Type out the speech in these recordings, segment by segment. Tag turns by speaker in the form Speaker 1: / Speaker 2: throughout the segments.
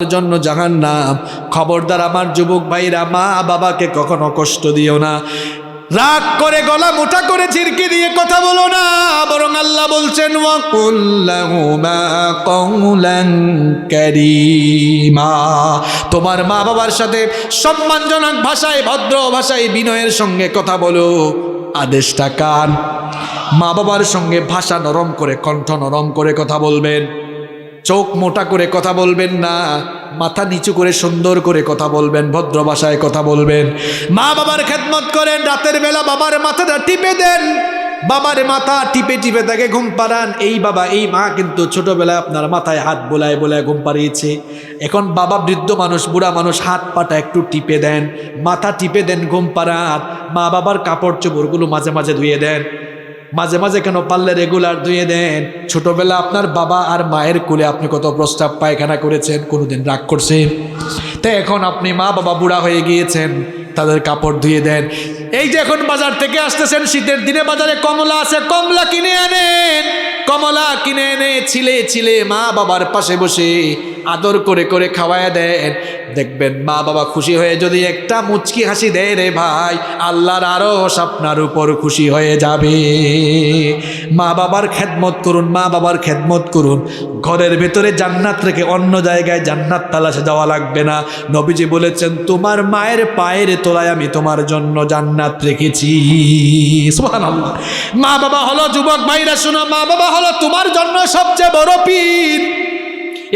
Speaker 1: জন্য জাহান্নাম। খবরদার আমার যুবক ভাইরা, মা বাবাকে কখনো কষ্ট দিও না। রাগ করে গলা মোটা করে চিরকি দিয়ে কথা বলো না, বরং আল্লাহ বলছেন ওয়াকুল লাহুমা কওলান কারীমা। তোমার মা বাবার সাথে সম্মানজনক ভাষায়, ভদ্র ভাষায়, বিনয়ের সঙ্গে কথা বলো। আদেশটা কার? মা বাবার সঙ্গে ভাষা নরম করে, কণ্ঠ নরম করে কথা বলবেন। চোখ মোটা করে কথা বলবেন না, মাথা নিচু করে সুন্দর করে কথা বলবেন, ভদ্র ভাষায় কথা বলবেন। মা বাবার খেদমত করেন, রাতের বেলা বাবার মাথাটা টিপে দেন, বাবার মাথা টিপে টিপে তাকে ঘুম পাড়ান। এই বাবা এই মা কিন্তু ছোটবেলায় আপনার মাথায় হাত বোলায় বোলায় ঘুম পাড়িয়েছে। এখন বাবা বৃদ্ধ মানুষ, বুড়া মানুষ, হাত পাটা একটু টিপে দেন, মাথা টিপে দেন, ঘুম পাড়ান। মা বাবার কাপড় চোপড়গুলো মাঝে মাঝে ধুয়ে দেন, মাঝে মাঝে কেন পারলে রেগুলার ধুয়ে দেন। ছোটবেলা আপনার বাবা আর মায়ের কোলে আপনি কত প্রস্তাব পায়খানা করেছেন, কোনোদিন রাগ করছেন? তাই এখন আপনি মা বাবা বুড়া হয়ে গিয়েছেন, তাদের কাপড় ধুয়ে দেন। এই যে এখন বাজার থেকে আসতেছেন, শীতের দিনে বাজারে কমলা আছে, কমলা কিনে আনেন। কমলা কিনে এনে ছিলে ছিলে মা বাবার পাশে বসে আদর করে করে খাওয়ায় দেন। দেখবেন মা বাবা খুশি হয়ে যদি একটা মুচকি হাসি দেয়, রে ভাই, আল্লাহর আরশ আপনার উপর খুশি হয়ে যাবে। মা বাবার খেদমত করুন, মা বাবার খেদমত করুন। ঘরের ভেতরে জান্নাত রেখে অন্য জায়গায় জান্নাত তালাশে যাওয়া লাগবে না। নবীজি বলেছেন, তোমার মায়ের পায়ের তলায় আমি তোমার জন্য জান্নাত রেখেছি। সুবহানাল্লাহ। মা বাবা হলো, যুবক ভাইরা শুনো, মা বাবা হলো তোমার জন্য সবচেয়ে বড় পীর।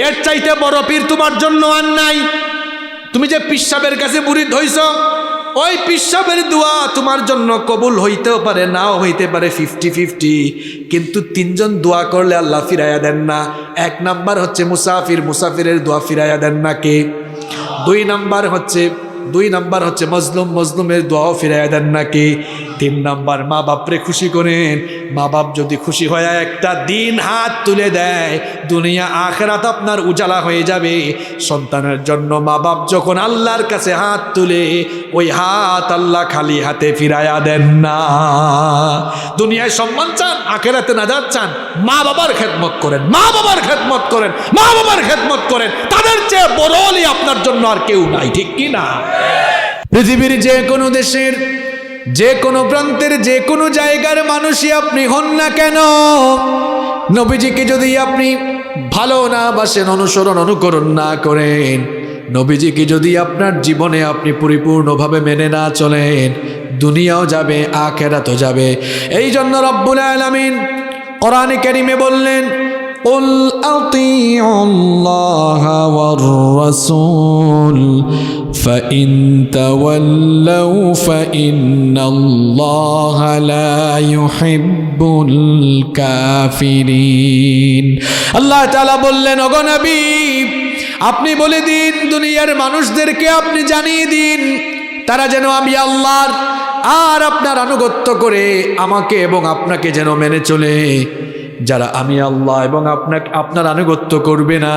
Speaker 1: এর চাইতে বড় পীর তোমার জন্য আর নাই। তুমি যে পিসাবের কাছে মুরিদ হইছ, ওই পিসাবের দোয়া তোমার জন্য কবুল হইতেও পারে, নাও হইতে পারে, 50-50। কিন্তু তিনজন দোয়া করলে আল্লাহ ফিরাইয়া দেন না। এক নাম্বার হচ্ছে মুসাফির, মুসাফিরের দোয়া ফিরাইয়া দেন না কে? দুই নাম্বার হচ্ছে মজলুম, মজলুমের দোয়াও ফিরাইয়া দেন না কে? তিন নাম্বার মা বাপরে খুশি করেন। মা বাপ যদি খুশি হয়ে একটা দিন হাত তুলে দেয়, দুনিয়া আখিরাত আপনার উজালা হয়ে যাবে। সন্তানের জন্য মা বাপ যখন আল্লাহর কাছে হাত তুলে, ওই হাত আল্লাহ খালি হাতে ফিরাইয়া দেন না। দুনিয়ায় সম্মান চান, আখিরাতে নাজাত চান, মা বাবার খেদমত করেন, মা বাবার খেদমত করেন, মা বাবার খেদমত করেন। তাদের চেয়ে বড় অলি আপনার জন্য আর কেউ নাই, ঠিক কি না? পৃথিবীর যে কোনো দেশের, যে কোনো প্রান্তের, যে কোনো জায়গার মানুষই আপনি হন না কেন, নবীজিকে যদি আপনি ভালো না বাসেন, অনুসরণ অনুকরণ না করেন, নবীজিকে যদি আপনার জীবনে আপনি পরিপূর্ণভাবে মেনে না চলেন, দুনিয়াও যাবে, আখিরাতও যাবে। এই জন্য রব্বুল আলামিন কোরআনে কারীমে বললেন, قل أطيعوا الله والرسول فإن تولوا فإن الله لا يحب الكافرين। আল্লাহ তাআলা বললেন, ওগো নবী, আপনি বলে দিন, দুনিয়ার মানুষদেরকে আপনি জানিয়ে দিন, তারা যেন আমি আল্লাহর আর আপনার আনুগত্য করে আমাকে এবং আপনাকে যেন মেনে চলে। যারা আমি আল্লাহ এবং আপনার আনুগত্য করবে না,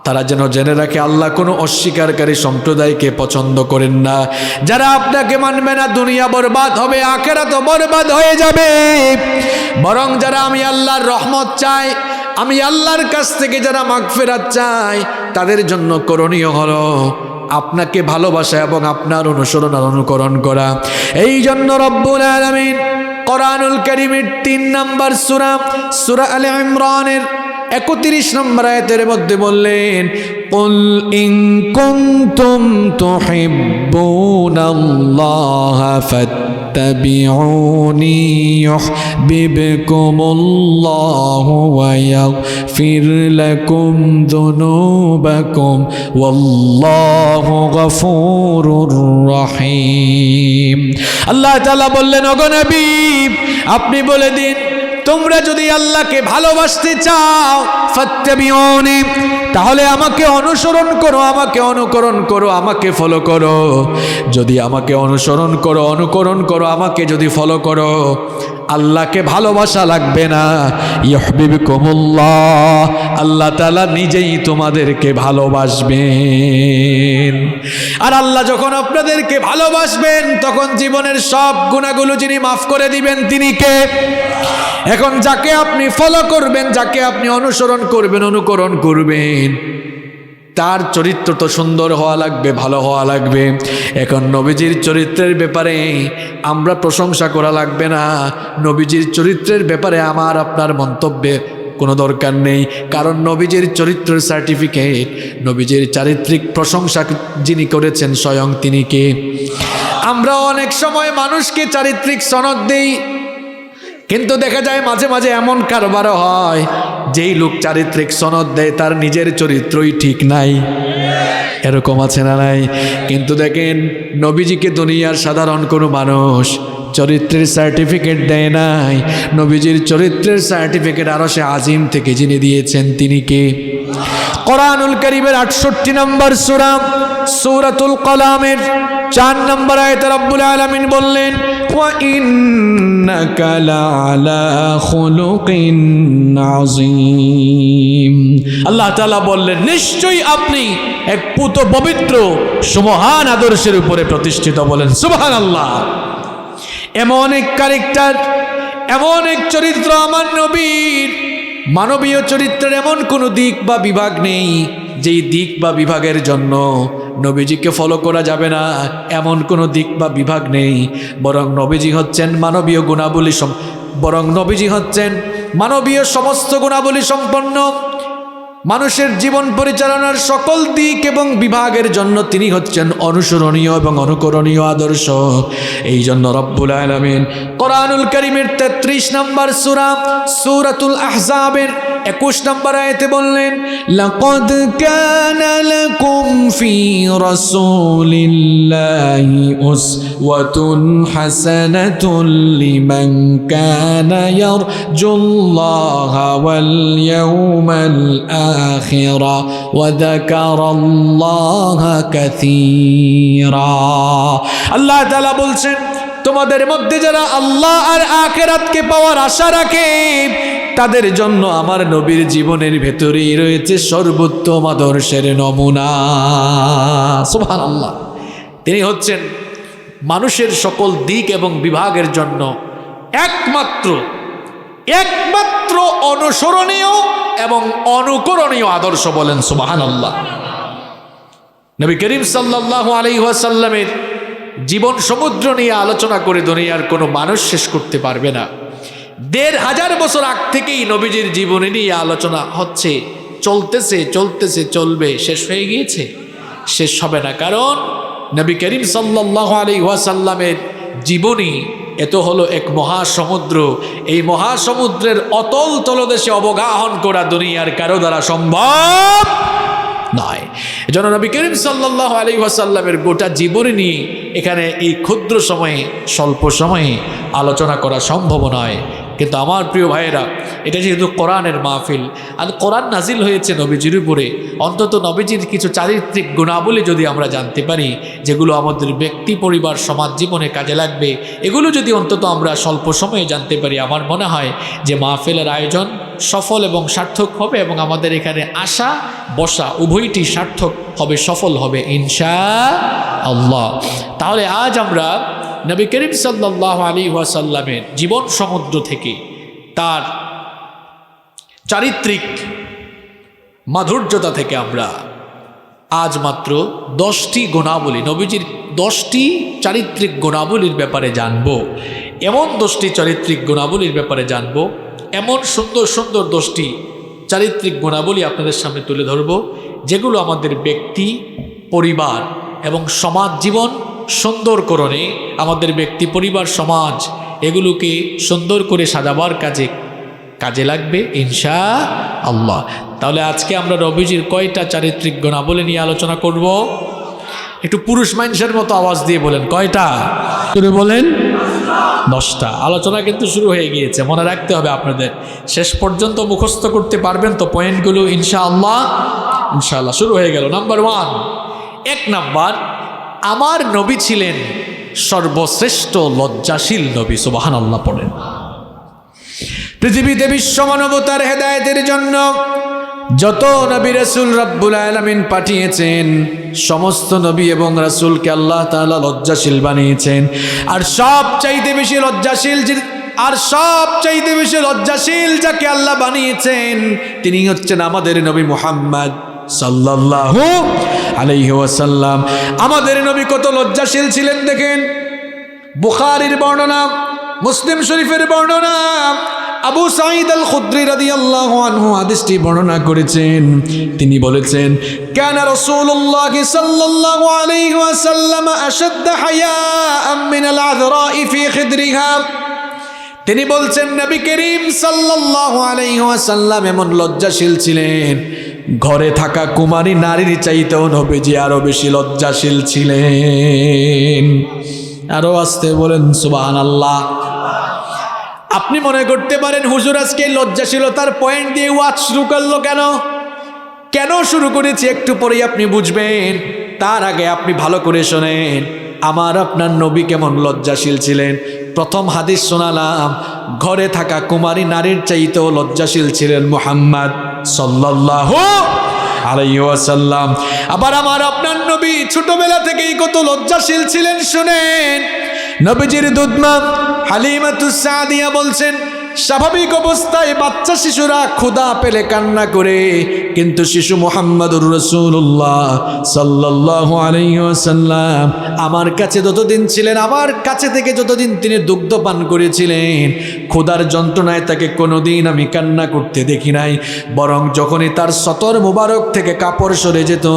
Speaker 1: তারা যেন জেনে রাখে আল্লাহ কোনো অস্বীকারী সম্প্রদায়কে পছন্দ করেন না। যারা আপনাকে মানবে না, দুনিয়া বরবাদ হবে, আখিরাতও বরবাদ হয়ে যাবে। বরং যারা আমি আল্লাহর রহমত চায়, আমি আল্লাহর কাছ থেকে যারা মাগফিরাত চায়, তাদের জন্য করণীয় হলো আপনাকে ভালোবাসা এবং আপনার অনুসরণ আর অনুকরণ করা। এই জন্য রব্বুল আলামিন কোরআনুল কারীমের 3 নম্বর সূরা আলে ইমরানের 31 নম্বর আয়াতের মধ্যে বললেন, কুল ইন কুনতুম তুহিব্বুনাল্লাহা ফাত্তাবিউনি ইউহিব্বুকুমুল্লাহু ওয়া ইয়াগফির লাকুম যুনুবাকুম ওয়াল্লাহু গফুরুর রহিম। আল্লাহ তাআলা বললেন, ওগো নবী, আপনি বলে দিন, তোমরা যদি আল্লাহকে ভালোবাসতে চাও, ফাত্তাবিউনি, তাহলে আমাকে অনুসরণ করো, আমাকে অনুকরণ করো, আমাকে ফলো করো। যদি আমাকে অনুসরণ করো, অনুকরণ করো, আমাকে যদি ফলো করো, আল্লাহকে ভালোবাসা লাগবে না, ইউহিব্বুকুমুল্লাহ, আল্লাহ তাআলা নিজেই তোমাদেরকে ভালোবাসবেন। আর আল্লাহ যখন আপনাদেরকে ভালোবাসবেন, তখন জীবনের সব গুনাহগুলো যিনি মাফ করে দিবেন, তিনি কে? এখন যাকে আপনি ফলো করবেন, যাকে আপনি অনুসরণ করবেন, অনুকরণ করবেন, তার চরিত্র তো সুন্দর হওয়া লাগবে, ভালো হওয়া লাগবে। এখন নবীজির চরিত্রের ব্যাপারে আমরা প্রশংসা করা লাগবে না, নবীজির চরিত্রের ব্যাপারে আমার আপনার মন্তব্যে কোনো দরকার নেই, কারণ নবীজির চরিত্রের সার্টিফিকেট, নবীজির চারিত্রিক প্রশংসা যিনি করেছেন স্বয়ং তিনি কে? আমরা অনেক সময় মানুষকে চারিত্রিক সনদ দেই, কিন্তু দেখা যায় মাঝে মাঝে এমন কারবারও হয় যেই লোক চারিত্রিক সনদ দেয় তার নিজের চরিত্রই ঠিক নাই। এরকম আছে না নাই? কিন্তু দেখেন নবীজিকে দুনিয়ার সাধারণ কোনো মানুষ চরিত্রের সার্টিফিকেট দেয় নাই, নবীজির চরিত্রের সার্টিফিকেট আরশে আজিম থেকে যিনি দিয়েছেন তিনি কে? কোরআনুল কারীমের 68 নম্বর সূরা সূরাতুল কলামের 4 নম্বর আয়াতে রব্বুল আলামিন বললেন, ওয়া ইন্নাকা লাআলা খুলুকিন আযীম। আল্লাহ তাআলা বললেন, নিশ্চয়ই আপনি এক পুত পবিত্র সুমহান আদর্শের উপরে প্রতিষ্ঠিত। বলেন সুবহানাল্লাহ। এমন এক ক্যারেক্টার, এমন এক চরিত্র আমার নবীর। মানবীয় চরিত্রের এমন কোনো দিক বা বিভাগ নেই যেই দিক বা বিভাগের জন্য নবীজিকে ফলো করা যাবে না, এমন কোনো দিক বা বিভাগ নেই। বরং নবীজি হচ্ছেন মানবীয় গুণাবলী বরং নবীজি হচ্ছেন মানবীয় সমস্ত গুণাবলী সম্পন্ন। মানুষের জীবন পরিচালনার সকল দিক এবং বিভাগের জন্য তিনি হচ্ছেন অনুসরণীয় এবং অনুকরণীয় আদর্শ। এই জন্য রব্বুল আলামিন কোরআনুল কারীমের 33 নম্বর সূরা সূরাতুল আহজাবের 21 নম্বর আয়াতে বললেন, লাকাদ কানা লাকুম ফি রাসূলিল্লাহি উসওয়াতুন হাসানাতুন লিমান কানা ইয়ারজুল্লাহা ওয়াল ইয়াওমাল আখিরা ওয়া যাকারাল্লাহা কাসীরা। আল্লাহ তাআলা বলছেন, তোমাদের মধ্যে যারা আল্লাহ আর আখিরাতকে পাওয়ার আশা রাখে তাদের জন্য আমার নবীর জীবনের ভেতরেই রয়েছে সর্বোত্তম আদর্শের নমুনা। সুবহানাল্লাহ। তিনি হচ্ছেন মানুষের সকল দিক এবং বিভাগের জন্য একমাত্র অনুসরণীয় এবং অনুকরণীয় আদর্শ। বলেন সুবহানাল্লাহ। নবী করিম সাল্লাল্লাহু আলাইহি ওয়াসাল্লামের জীবন সমুদ্র নিয়ে আলোচনা করে দুনিয়ার কোনো মানুষ শেষ করতে পারবে না। ১৫০০ বছর আগ থেকেই নবীজির জীবনী নিয়ে আলোচনা হচ্ছে, চলতেছে, চলবে, শেষ হয়ে গিয়েছে? শেষ হবে না। কারণ নবী করিম সাল্লাল্লাহু আলাইহি ওয়াসাল্লামের জীবনী এত হলো এক মহাসমুদ্র। এই মহাসমুদ্রের অতল তলদেশে অবগাহন করা দুনিয়ার কারো দ্বারা সম্ভব নয়। এজন্য নবী করিম সাল্লাল্লাহু আলাইহি ওয়াসাল্লামের গোটা জীবনী নিয়ে এখানে এই ক্ষুদ্র সময়ে, স্বল্প সময়ে আলোচনা করা সম্ভব নয়। কিন্তু আমার প্রিয় ভাইয়েরা, এটা যেহেতু কোরআনের মাহফিল আর কোরআন নাজিল হয়েছে নবীজির উপরে, অন্তত নবীজির কিছু চারিত্রিক গুণাবলী যদি আমরা জানতে পারি, যেগুলো আমাদের ব্যক্তি, পরিবার, সমাজ জীবনে কাজে লাগবে, এগুলো যদি অন্তত আমরা স্বল্প সময়ে জানতে পারি, আমার মনে হয় যে মাহফিলের আয়োজন সফল এবং সার্থক হবে এবং আমাদের এখানে আসা বসা উভয়টি সার্থক হবে, সফল হবে ইনশাআল্লাহ। তাহলে আজ আমরা নবী করিম সাল্লাল্লাহু আলাইহি ওয়াসাল্লামের জীবন সমুদ্র থেকে, তার চারিত্রিক মাধুর্যতা থেকে আমরা আজ মাত্র 10টি গুণাবলী, নবীজির 10টি চারিত্রিক গুণাবলীর ব্যাপারে জানব। এমন 10টি চারিত্রিক গুণাবলীর ব্যাপারে জানব, এমন সুন্দর সুন্দর 10টি চারিত্রিক গুণাবলী আপনাদের সামনে তুলে ধরব, যেগুলো আমাদের ব্যক্তি, পরিবার এবং সমাজ জীবন সুন্দরকরণে, আমাদের ব্যক্তি, পরিবার, সমাজ এগুলোকে সুন্দর করে সাজাবার কাজে লাগবে ইনশাআল্লাহ। তাহলে আজকে আমরা নবীজির কয়টা চারিত্রিক গুণাবলী নিয়ে আলোচনা করব? একটু পুরুষ মানুষের মতো আওয়াজ দিয়ে বলেন, কয়টা? বলেন 10টা। আলোচনা কিন্তু শুরু হয়ে গিয়েছে, মনে রাখতে হবে আপনাদের। শেষ পর্যন্ত মুখস্থ করতে পারবেন তো পয়েন্টগুলো ইনশাআল্লাহ? ইনশাআল্লাহ। শুরু হয়ে গেল। নাম্বার 1, 1 নাম্বার, আমার নবী ছিলেন সর্বশ্রেষ্ঠ লজ্জাশীল নবী। সুবহানাল্লাহ পড়েন। পৃথিবীতে বিশ্ব মানবতার হেদায়েতের জন্য যত নবী রাসূল রব্বুল আলামিন পাঠিয়েছেন, সমস্ত নবী এবং রাসূলকে আল্লাহ তাআলা লজ্জাশীল বানিয়েছেন। আর সবচাইতে বেশি লজ্জাশীল যাকে আল্লাহ বানিয়েছেন তিনি হচ্ছেন আমাদের নবী মুহাম্মদ সাল্লাল্লাহু আলাইহি ওয়াসাল্লাম। আমাদের নবী কত লজ্জাশীল ছিলেন দেখেন। বুখারীর বর্ণনা, মুসলিম শরীফের বর্ণনা, আবু সাঈদ আল খুদরি রাদিয়াল্লাহু আনহু হাদিসটি বর্ণনা করেছেন। তিনি বলেছেন, কানা রাসূলুল্লাহ সাল্লাল্লাহু আলাইহি ওয়াসাল্লাম আশাদ্দ হায়াআম মিনাল আযরা'i ফি খিদরিহা। তিনি বলছেন নবী করিম সাল্লাল্লাহু আলাইহি ওয়াসাল্লাম এমন লজ্জাশীল ছিলেন, ঘরে থাকা কুমারী নারীর চাইতেও নবীজি আরো বেশি লজ্জাশীল ছিলেন। আরো আসতে বলেন সুবহানাল্লাহ। আপনি মনে করতে পারেন হুজুর আজকে লজ্জাশীলতার পয়েন্ট দিয়ে ওয়াজ শুরু করলো কেন? কেন শুরু করেছি একটু পরেই আপনি বুঝবেন। তার আগে আপনি ভালো করে শোনেন, আমার আপনার নবী কেমন লজ্জাশীল ছিলেন। প্রথম হাদিস শোনালাম, ঘরে থাকা কুমারী নারীর চাইতেও লজ্জাশীল ছিলেন মুহাম্মদ সাল্লাল্লাহু আলাইহি ওয়াসাল্লাম। আবার আমার আপনার নবী ছোটবেলা থেকেই কত লজ্জাশীল ছিলেন শুনেন। নবীজির দুধমা হালিমাতুস সাদিয়া বলছেন, স্বাভাবিক অবস্থায় বাচ্চা শিশুরা ক্ষুধা পেলে কান্না করে, কিন্তু শিশু মুহাম্মদুর রাসূলুল্লাহ সাল্লাল্লাহু আলাইহি ওয়াসাল্লাম আমার কাছে যতদিন ছিলেন, আমার কাছে থেকে যতদিন তিনি দুগ্ধ পান করেছিলেন, ক্ষুধার যন্ত্রণায় তাকে কোনোদিন আমি কান্না করতে দেখি নাই। বরং যখনই তার সতর মুবারক থেকে কাপড় সরে যেত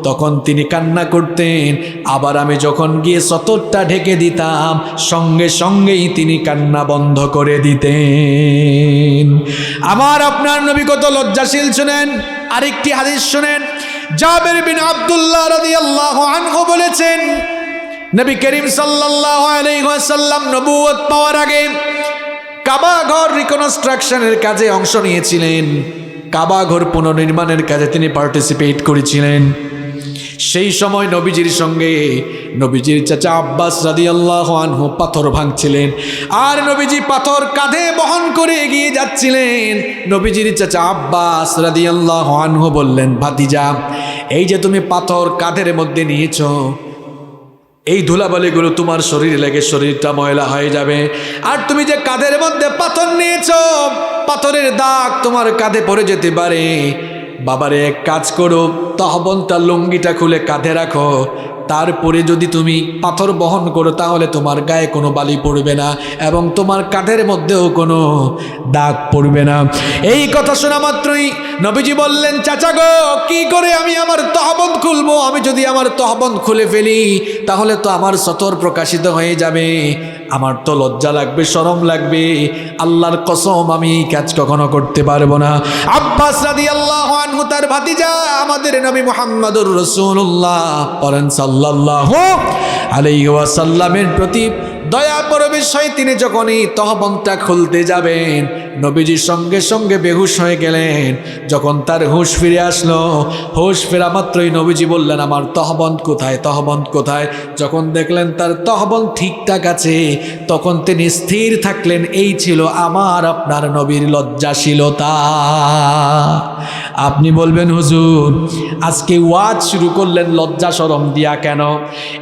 Speaker 1: তখন তিনি কান্না করতেন। আবার আমি যখন গিয়ে সতরটা ঢেকে দিতাম সঙ্গে সঙ্গেই তিনি কান্না বন্ধ করে দিতেন। আমার আপনার নবী কত লজ্জাশীল শুনেন। আরেকটি হাদিস শুনেন, জাবের বিন আব্দুল্লাহ রাদিয়াল্লাহু আনহু বলেছেন, নবী করিম সাল্লাল্লাহু আলাইহি ওয়াসাল্লাম নবুয়ত পাওয়ার আগে কাবা ঘর রিকনস্ট্রাকশনের কাজে অংশ নিয়েছিলেন। কাবা ঘর পুনর্নির্মাণের কাজে তিনি পার্টিসিপেট করেছিলেন। সেই সময় নবীজির সঙ্গে নবীজির চাচা আব্বাস রাদিয়াল্লাহু আনহু পাথর ভাঙছিলেন, আর নবীজি পাথর কাঁধে বহন করে এগিয়ে যাচ্ছিলেন। নবীজির চাচা আব্বাস রাদিয়াল্লাহু আনহু বললেন, ভাতিজা, এই যে তুমি পাথর কাঁধের মধ্যে নিয়েছো, এই ধুলাবালিগুলো তোমার শরীরে লেগে শরীরটা ময়লা হয়ে যাবে। আর তুমি যে কাঁধের মধ্যে পাথর নিয়েছো, পাথরের দাগ তোমার কাঁধে পড়ে যেতে পারে। বাবারে, এক কাজ করো, তহবনটা লুঙ্গিটা খুলে কাঁধে রাখো, তারপরে যদি তুমি পাথর বহন করো তাহলে তোমার গায়ে কোনো বালি পড়বে না এবং তোমার কাঁধের মধ্যেও কোনো দাগ পড়বে না। এই কথা শোনা মাত্রই নবীজি বললেন, চাচা গো, কি করে আমি আমার তহবন খুলবো? আমি যদি আমার তহবন খুলে ফেলি তাহলে তো আমার সতর প্রকাশিত হয়ে যাবে, আমার তো লজ্জা লাগবে, শরম লাগবে। আল্লাহর কসম, আমি এই কাজ কখনো করতে পারবো না। আব্বাস রাদিয়াল্লাহু আনহু তার ভাতিজা আমাদের নবী মুহাম্মদুর রাসূলুল্লাহ পড়েন সাল্লাল্লাহু আলাইহি ওয়াসাল্লামের প্রতি দয়া প্রবেশ হয়। তিনি যখনই তহবনটা খুলতে যাবেন নবীজির সঙ্গে সঙ্গে বেহুশ হয়ে গেলেন। যখন তার হুঁশ ফিরে আসলো, হুঁশ ফেরা মাত্রই নবীজি বললেন, আমার তহবন কোথায়, তহবন কোথায়? যখন দেখলেন তার তহবন ঠিকঠাক আছে তখন তিনি স্থির থাকলেন। এই ছিল আমার আপনার নবীর লজ্জাশীলতা। আপনি বলবেন, হুজুর আজকে ওয়াজ শুরু করলেন লজ্জা শরম দিয়া কেন?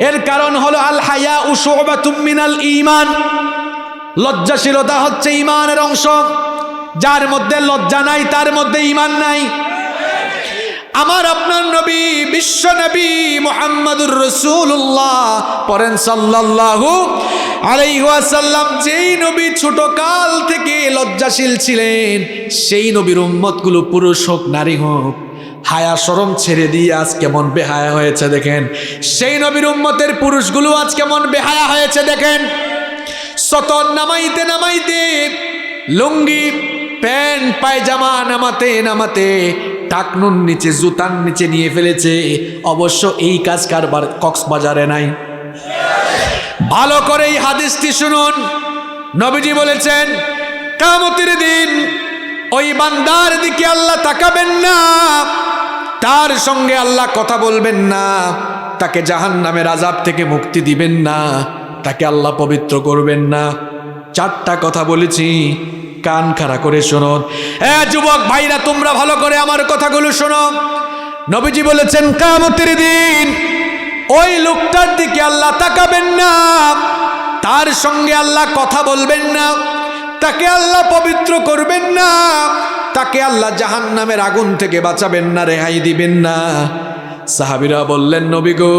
Speaker 1: এর কারণ হলো আল হায়া শু'বাতুম মিনাল ঈমান। লজ্জাশীলতা হচ্ছে ঈমানের অংশ। যার মধ্যে লজ্জা নাই তার মধ্যে ঈমান নাই। আমার আপনার নবী, বিশ্ব নবী মুহাম্মদুর রাসূলুল্লাহ পড়েন সাল্লাল্লাহু আলাইহি ওয়াসাল্লাম, যেই নবী ছোট কাল থেকে লজ্জাশীল ছিলেন, সেই নবীর উম্মতগুলো পুরুষ হোক নারী হোক হায়া শরম ছেড়ে দিয়ে আজ কেমন বেহায়া হয়েছে দেখেন। সেই নবীর উম্মতের পুরুষগুলো আজ কেমন বেহায়া হয়েছে দেখেন। সতর নামাইতে নামাইতে, লুঙ্গি প্যান্ট পায়জামা নামাতে নামাতে টাকনুর নিচে, জুতার নিচে নিয়ে ফেলেছে। অবশ্য এই কাজ কারবার কক্সবাজারে নাই। ভালো করে এই হাদিসটি শুনুন। নবীজি বলেছেন, কিয়ামতের দিন ওই বান্দার দিকে আল্লাহ তাকাবেন না, তার সঙ্গে আল্লাহ কথা বলবেন না, তাকে জাহান্নামের আযাব থেকে মুক্তি দিবেন না, তাকে আল্লাহ পবিত্র করবেন না। চারটা কথা বলেছি, কান খাড়া করে শুনুন। যুবক ভাইরা, তোমরা ভালো করে আমার কথাগুলো শোনো। নবীজি বলেছেন, কিয়ামতের দিন ওই লোকটার দিকে আল্লাহ তাকাবেন না, তার সঙ্গে আল্লাহ কথা বলবেন না, তাকে আল্লাহ পবিত্র করবেন না, তাকে আল্লাহ জাহান্নামের আগুন থেকে বাঁচাবেন না, রেহাই দিবেন না। সাহাবীরা বললেন, নবী গো,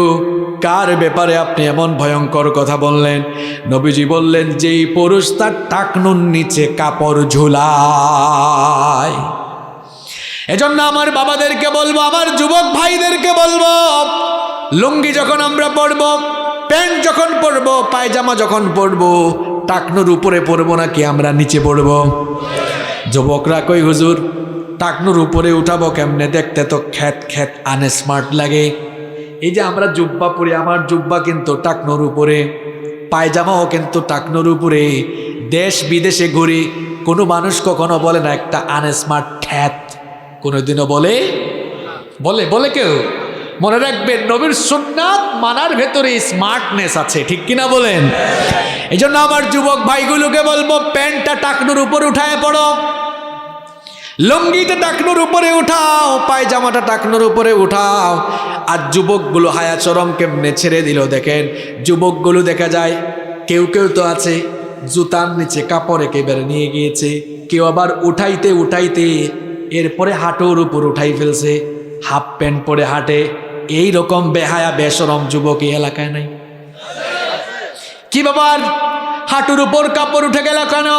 Speaker 1: কার ব্যাপারে আপনি এমন ভয়ঙ্কর কথা বললেন? নবীজি বললেন, যেই পুরুষ তার টাকনুর নিচে কাপড় ঝুলায়। এজন্য আমার বাবাদেরকে বলবো, আমার যুবক ভাইদেরকে বলবো, লুঙ্গি যখন আমরা পরবো, প্যান্ট যখন পরবো, পায়জামা যখন পরবো, টাকনুর উপরে পরবো নাকি আমরা নিচে পরবো? যুবকরা কই হুজুর, টাকনুর উপরে উঠাবো কেমনে? দেখতে তো খ্যাত খ্যাত আনস্মার্ট লাগে। এই যে আমরা জুব্বা পরি, আমার জুব্বা কিন্তু টাকনুর উপরে, পায়জামাও কিন্তু টাকনুর উপরে। দেশ বিদেশে ঘুরি, কোনো মানুষ কখনো বলে না একটা আনস্মার্ট খ্যাত, কোনোদিনও বলে বলে বলে কেউ? মনে রাখবেন, নবীর সুন্নাত মানার ভেতরে স্মার্টনেস আছে, ঠিক কিনা বলেন? এই জন্য আমার যুবক ভাইগুলোকে বলবো, প্যান্টটা টাকনুর উপর উঠায় পড়ো, লুঙ্গিটা টাকনুর উপরে উঠাও, পায়জামাটা টাকনুর উপরে উঠাও। আর যুবকগুলো হায়া চরম কেমনে ছেড়ে দিল দেখেন। যুবকগুলো দেখা যায় কেউ কেউ তো আছে জুতার নিচে কাপড় একেবারে নিয়ে গিয়েছে, কেউ আবার উঠাইতে উঠাইতে এরপরে হাঁটুর উপর উঠাই ফেলছে, হাফ প্যান্ট পরে হাঁটে। এই রকম বেহায়া বেশরম যুবক এই এলাকায় নাই? কি বাবার হাঁটুর উপর কাপড় উঠে গেল কেন?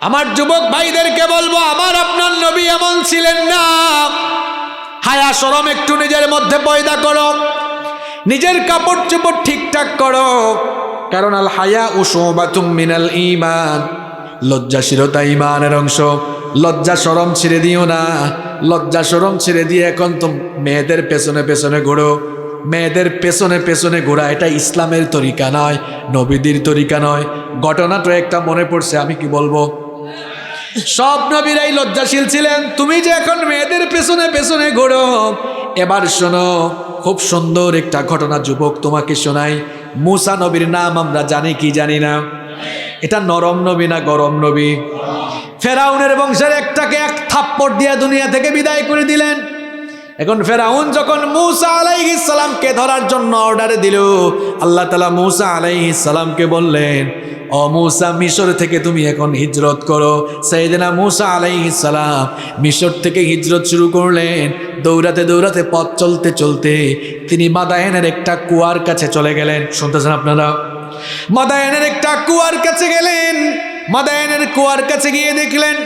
Speaker 1: আমার যুবক ভাইদেরকে বলবো, আমার আপনার নবী এমন ছিলেন না। হায়া শরম একটু নিজের মধ্যে পয়দা করো, নিজের কাপড় চোপড় ঠিকঠাক করো। কারণ আল হায়া উশুবাতুম মিনাল ঈমান, লজ্জাশীলতা ঈমানের অংশ। লজ্জা শরম ছেড়ে দিও না, লজ্জা শরম ছেড়ে দিয়ে এখন তো মেয়েদের পেছনে পেছনে ঘোরো। মেয়েদের পেছনে পেছনে ঘোরা এটা ইসলামের তরিকা নয়, নবীদের তরিকা নয়। ঘটনাটা একটা মনে পড়ছে, আমি কি বলবো, সব নবীরাই লজ্জাশীল ছিলেন। তুমি যে এখন মেয়েদের পেছনে পেছনে ঘোরো। এবার শোনো, খুব সুন্দর একটা ঘটনা যুবক তোমাকে শোনাই। মুসা নবীর নাম আমরা জানি কি জানি না? এটা নরম নবী না গরম নবী? ফেরাউনের বংশের একটাকে এক থাপ্পড় দিয়ে দুনিয়া থেকে বিদায় করে দিলেন। এখন ফেরাউন যখন মুসা আলাইহিস সালামকে ধরার জন্য অর্ডার দিল, আল্লাহ তাআলা মুসা আলাইহিস সালামকে বললেন, ও মুসা, মিশর থেকে তুমি এখন হিজরত করো। সাইয়েদনা মুসা আলাইহিস সালাম মিশর থেকে হিজরত শুরু করলেন। দৌড়াতে দৌড়াতে পথ চলতে চলতে তিনি মাদায়েনের একটা কুয়ার কাছে চলে গেলেন। শুনতেছেন আপনারা? মাদায়েনের একটা কুয়ার কাছে গেলেন। মাদায়েনের কুয়ার কাছে গিয়ে দেখলেন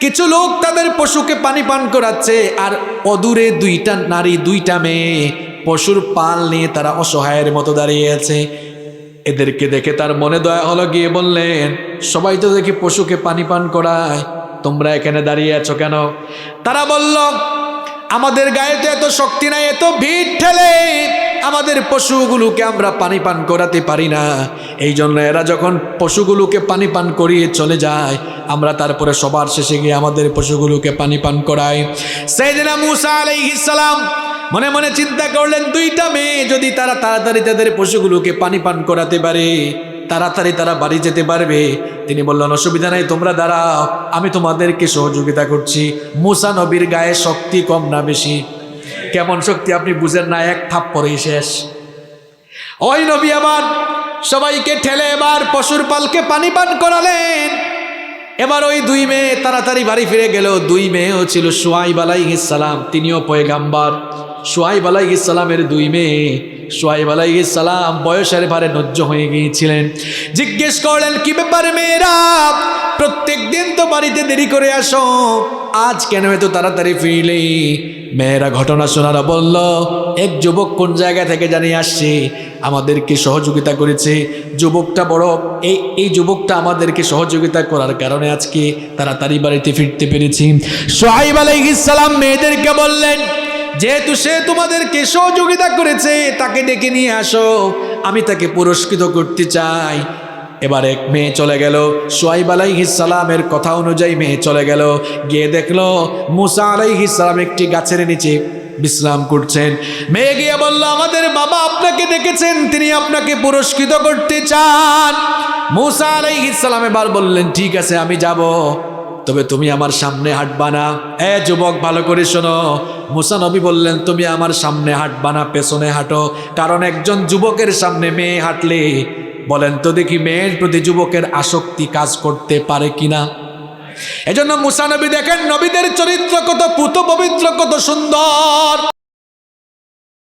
Speaker 1: কিছু লোক তাদের পশুকে পানি পান করাচ্ছে, আর অদূরে দুইটা নারী, দুইটা মেয়ে পশুর পাল নিয়ে তারা অসহায়ের মতো দাঁড়িয়ে আছে। এদেরকে দেখে তার মনে দয়া হলো, গিয়ে বললেন, সবাই তো দেখি পশুকে পানি পান করায়, তোমরা এখানে দাঁড়িয়ে আছো কেন? তারা বলল, আমাদের গায়ে তো এত শক্তি নাই, এত ভিড় ঠেলে আমাদের পশুগুলোকে আমরা পানি পান করাতে পারি না। এই জন্য এরা যখন পশুগুলোকে পানি পান করিয়ে চলে যায়, আমরা তারপরে সবার শেষে গিয়ে আমাদের পশুগুলোকে পানি পান করাই। সাইয়েদনা মুসা আলাইহিস সালাম মনে মনে চিন্তা করলেন, দুইটা মেয়ে যদি তারা তাড়াতাড়ি তাদের পশুগুলোকে পানি পান করাতে পারে, তাড়াতাড়ি তারা বাড়ি যেতে পারবে। তিনি বললেন, অসুবিধা নাই, তোমরা দাঁড়াও, আমি তোমাদেরকে সহযোগিতা করছি। মুসা নবীর গায়ে শক্তি কম না বেশি? কেমন শক্তি আপনি বুঝেন না, এক থাপ্পড়েই শেষ। ওই নবী আবার সবাইকে ঠেলে এবার পশুর পালকে পানি পান করালেন। এবার ওই দুই মেয়ে তাড়াতাড়ি বাড়ি ফিরে গেল। দুই মেয়েও ছিল শুআইব আলাইহিস সালাম, তিনিও পয়গাম্বর। শুআইব আলাইহিস সালামের দুই মেয়ে। শুআইব আলাইহিস সালাম বয়সের ভারে নজ্জ হয়ে গিয়েছিলেন। জিজ্ঞেস করলেন, কি ব্যাপার মেয়েরা, প্রত্যেক দিন তো বাড়িতে দেরি করে আসো, আজ কেন এত তাড়াতাড়ি ফিরলে? মেয়েরা ঘটনা শোনারা বলল, এক যুবক কোন জায়গা থেকে জানি আসছে, আমাদেরকে সহযোগিতা করেছে। যুবকটা বড়, এই যুবকটা আমাদেরকে সহযোগিতা করার কারণে আজকে তাড়াতাড়ি বাড়িতে ফিরতে পেরেছি। শুআইব আলাইহিস সালাম মেয়েদেরকে বললেন, যেহেতু সে তোমাদেরকে সহযোগিতা করেছে, তাকে ডেকে নিয়ে আসো, আমি তাকে পুরস্কৃত করতে চাই। এবার এক মেয়ে চলে গেল। শুআইব আলাইহিস সালামের কথা অনুযায়ী মেয়ে চলে গেল, গিয়ে দেখলো মুসা আলাইহিস সালাম একটি গাছের নিচে বিশ্রাম করছেন। মেয়ে গিয়ে বলল, আমাদের বাবা আপনাকে ডেকেছেন, তিনি আপনাকে পুরস্কৃত করতে চান। মুসা আলাইহিস সালাম এবার বললেন, ঠিক আছে আমি যাব, তবে তুমি আমার সামনে হাঁটবা না। যুবক ভালো করে শোনো, মুসা নবী বললেন, তুমি আমার সামনে হাঁটবা না, পেছনে হাঁটো। কারণ একজন যুবকের সামনে মেয়ে হাঁটলে, বলেন তো দেখি, মেয়ের প্রতি যুবকের আসক্তি কাজ করতে পারে কিনা? এজন্য মুসা নবী দেখেন নবীদের চরিত্র কত পুত পবিত্র, কত সুন্দর।